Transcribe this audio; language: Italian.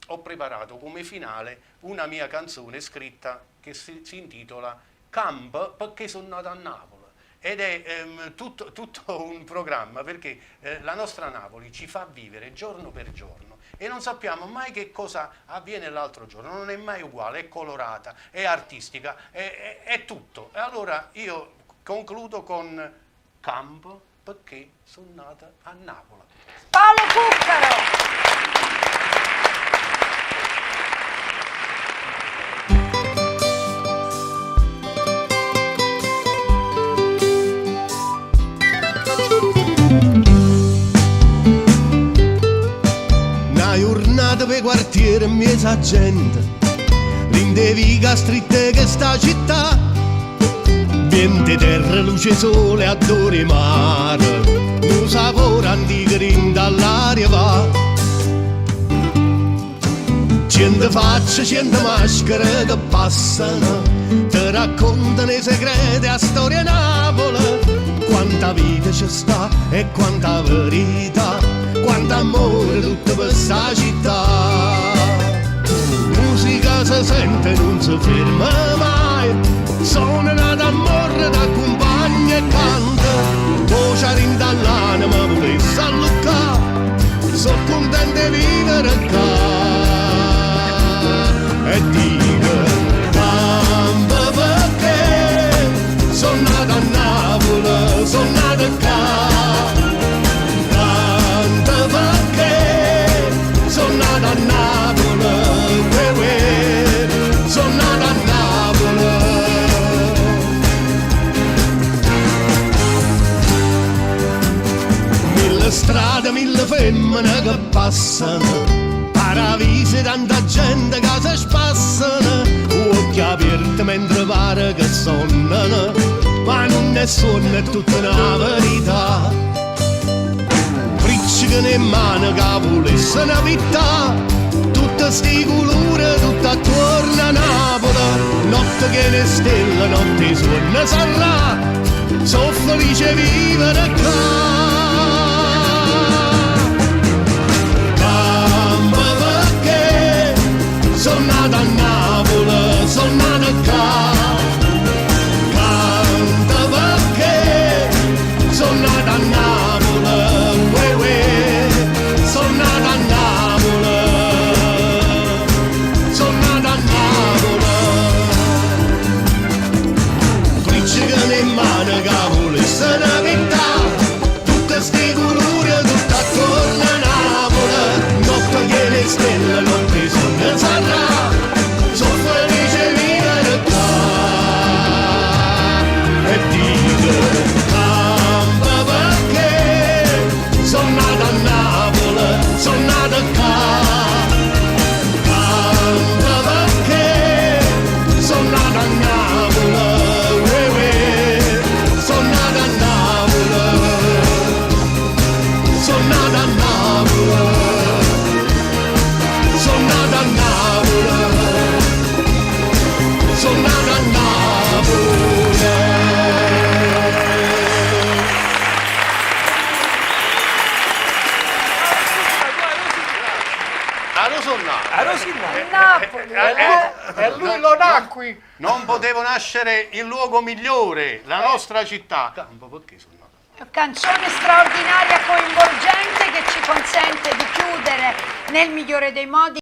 ho preparato come finale una mia canzone scritta che si intitola Camp perché sono nato a Napoli. Ed è tutto un programma perché la nostra Napoli ci fa vivere giorno per giorno e non sappiamo mai che cosa avviene l'altro giorno, non è mai uguale, è colorata, è artistica, è tutto. E allora io concludo con Campo perché sono nata a Napoli. Paolo Cuccaro! Per quartiere in mezzo a gente, rindeviga stritte che sta città, vente terra, luce, sole, adore mare, un sapore antico dall'aria va. Cento facce, cento maschere che passano, ti raccontano i segreti a storia Napoli, quanta vita ci sta e quanta verità, quanto amore tutto per sta città. Musica si sente, non si ferma mai, sono nata a morre da compagni e canta, voce rindall'anima volesse alluccare, sono contento di vivere qua. E dico, mamma perché sono nata a Napoli, sono nata qua. Sono nata a Napoli, sono nata a Napoli. Mille strade, mille femmine che passano, paravisi, tanta gente che si spassano, occhi aperti mentre pare che sonnano, ma non è sonno, è tutta una verità. Che ne mano che volesse una vita, tutte sti colore, tutto attorno a Napoli, notte che ne stelle, notte suona sarà, sono felice di vivere qua. Mamma perché sono nata a Napoli, sono nata qua. Canta perché sono nata a Napoli. Stella non ti sono sarà, sono felice di vivere qua. E dico, mamma perché sono nata a Napoli, sono nata qua. Mamma perché sono nata a Napoli, sono nata a Napoli, sono nata a Napoli. Sono nata a Napoli, sono nata a Napoli. E lui lo nacque. Non potevo nascere in luogo migliore, la nostra città. Campo perché sono nato? Canzone straordinaria, coinvolgente, che ci consente di chiudere nel migliore dei modi.